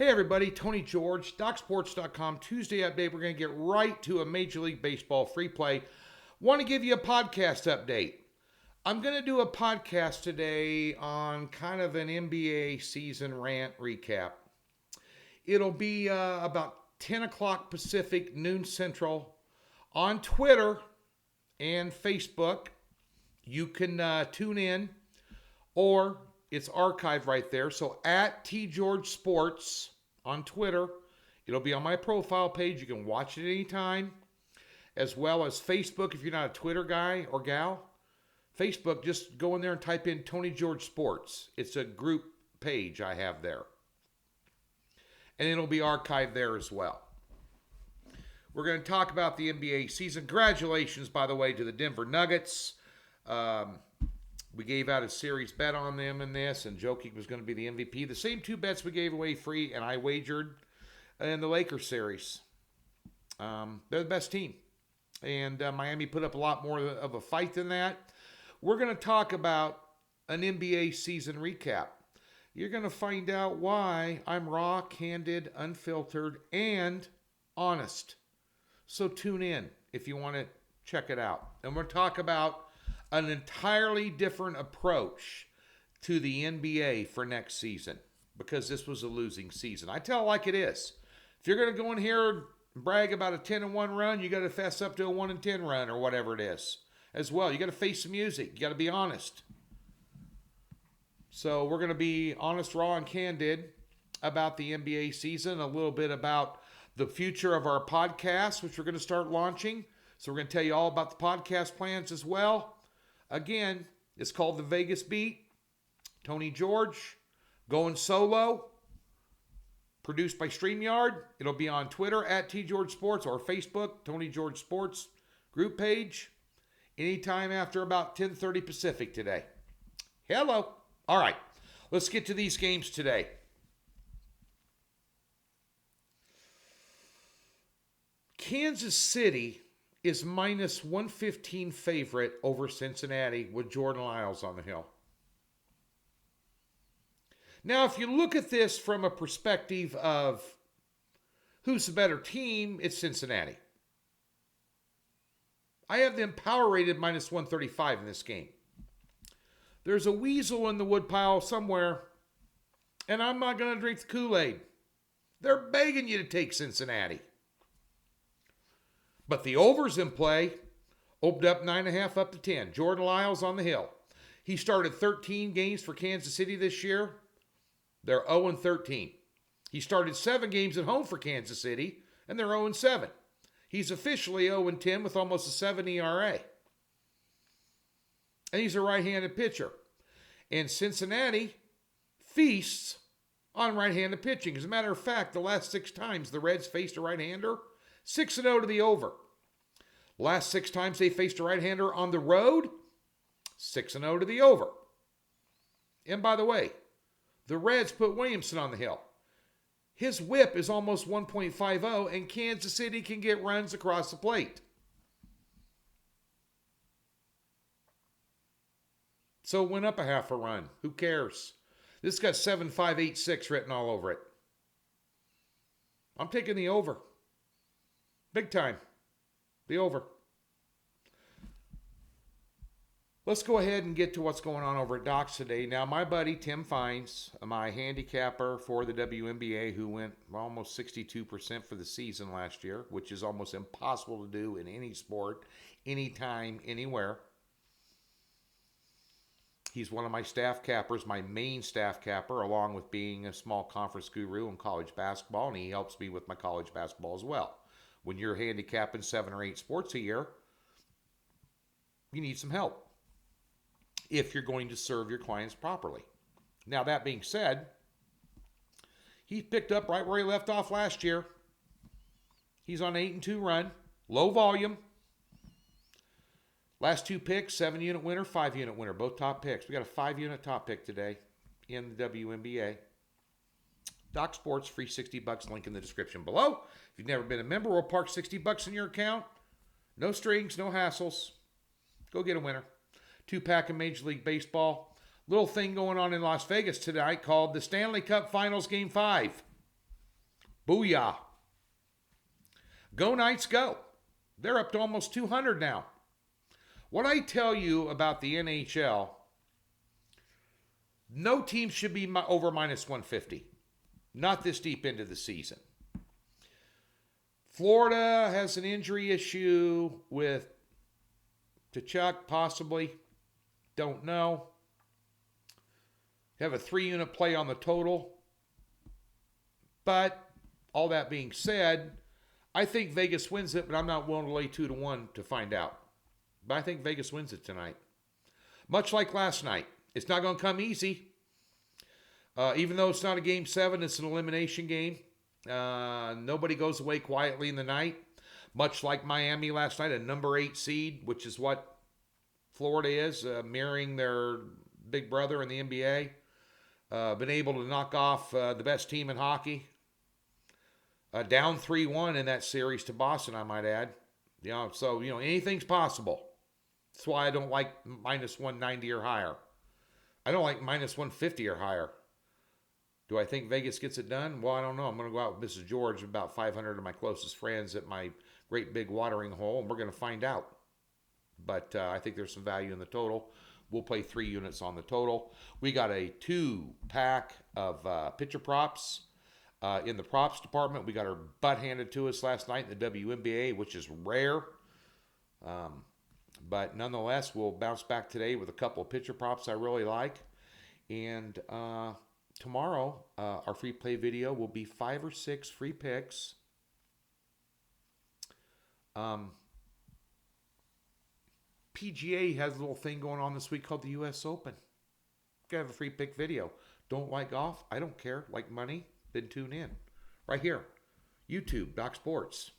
Hey everybody, Tony George, DocSports.com. Tuesday update. We're going to get right to a Major League Baseball free play. Want to give you a podcast update. I'm going to do a podcast today on kind of an NBA season rant recap. It'll be about 10 o'clock Pacific, noon Central, on Twitter and Facebook. You can tune in, or it's archived right there. So at TGeorgeSports on Twitter. It'll be on my profile page. You can watch it anytime. As well as Facebook if you're not a Twitter guy or gal. Facebook, just go in there and type in Tony George Sports. It's a group page I have there. And it'll be archived there as well. We're going to talk about the NBA season. Congratulations, by the way, to the Denver Nuggets. We gave out a series bet on them in this, and Jokic was going to be the MVP. The same two bets we gave away free, and I wagered in the Lakers series. They're the best team. And Miami put up a lot more of a fight than that. We're going to talk about an NBA season recap. You're going to find out why I'm raw, candid, unfiltered, and honest. So tune in if you want to check it out. And we'll talk about an entirely different approach to the NBA for next season, because this was a losing season. I tell it like it is. If you're going to go in here and brag about a 10-1 run, you got to fess up to a 1-10 run or whatever it is as well. You got to face the music. You got to be honest. So we're going to be honest, raw, and candid about the NBA season, a little bit about the future of our podcast, which we're going to start launching. So we're going to tell you all about the podcast plans as well. Again, it's called The Vegas Beat. Tony George, going solo. Produced by StreamYard. It'll be on Twitter at TGeorgeSports or Facebook, Tony George Sports group page. Anytime after about 10:30 Pacific today. Hello. All right. Let's get to these games today. Kansas City is minus 115 favorite over Cincinnati with Jordan Lyles on the hill. Now, if you look at this from a perspective of who's the better team, it's Cincinnati. I have them power rated minus 135 in this game. There's a weasel in the woodpile somewhere, and I'm not going to drink the Kool-Aid. They're begging you to take Cincinnati. But the overs in play opened up 9.5 up to 10. Jordan Lyles on the hill. He started 13 games for Kansas City this year. They're 0-13. He started 7 games at home for Kansas City, and they're 0-7. He's officially 0-10 with almost a 7 ERA. And he's a right-handed pitcher. And Cincinnati feasts on right-handed pitching. As a matter of fact, the last 6 times the Reds faced a right-hander, 6-0 to the over. Last 6 times they faced a right-hander on the road, 6-0 to the over. And by the way, the Reds put Williamson on the hill. His whip is almost 1.50, and Kansas City can get runs across the plate. So it went up a half a run. Who cares? This got 7.586 written all over it. I'm taking the over. Big time. The over. Let's go ahead and get to what's going on over at Docs today. Now, my buddy Tim Fines, my handicapper for the WNBA, who went almost 62% for the season last year, which is almost impossible to do in any sport, anytime, anywhere. He's one of my staff cappers, my main staff capper, along with being a small conference guru in college basketball, and he helps me with my college basketball as well. When you're handicapping 7 or 8 sports a year, you need some help if you're going to serve your clients properly. Now, that being said, he picked up right where he left off last year. He's on 8-2 run, low volume. Last 2 picks, 7-unit winner, 5-unit winner, both top picks. We got a 5-unit top pick today in the WNBA. Doc Sports, free $60, link in the description below. If you've never been a member, we'll park $60 in your account. No strings, no hassles. Go get a winner. 2-pack of Major League Baseball. Little thing going on in Las Vegas tonight called the Stanley Cup Finals Game 5. Booyah. Go Knights, go. They're up to almost 200 now. What I tell you about the NHL, no team should be over minus 150. Not this deep into the season. Florida has an injury issue with Tkachuk, possibly. Don't know. Have a 3-unit play on the total. But all that being said, I think Vegas wins it, but I'm not willing to lay 2-1 to find out. But I think Vegas wins it tonight. Much like last night. It's not going to come easy. Even though it's not a Game 7, it's an elimination game. Nobody goes away quietly in the night. Much like Miami last night, a number 8 seed, which is what Florida is, mirroring their big brother in the NBA. Been able to knock off the best team in hockey. Down 3-1 in that series to Boston, I might add. So anything's possible. That's why I don't like minus 190 or higher. I don't like minus 150 or higher. Do I think Vegas gets it done? Well, I don't know. I'm going to go out with Mrs. George, about 500 of my closest friends at my great big watering hole, and we're going to find out. But I think there's some value in the total. We'll play 3 units on the total. We got a 2-pack of pitcher props. In the props department, we got our butt handed to us last night in the WNBA, which is rare. But nonetheless, we'll bounce back today with a couple of pitcher props I really like. And tomorrow, our free play video will be 5 or 6 free picks. PGA has a little thing going on this week called the US Open. Gonna have a free pick video. Don't like golf? I don't care. Like money? Then tune in. Right here. YouTube, Doc Sports.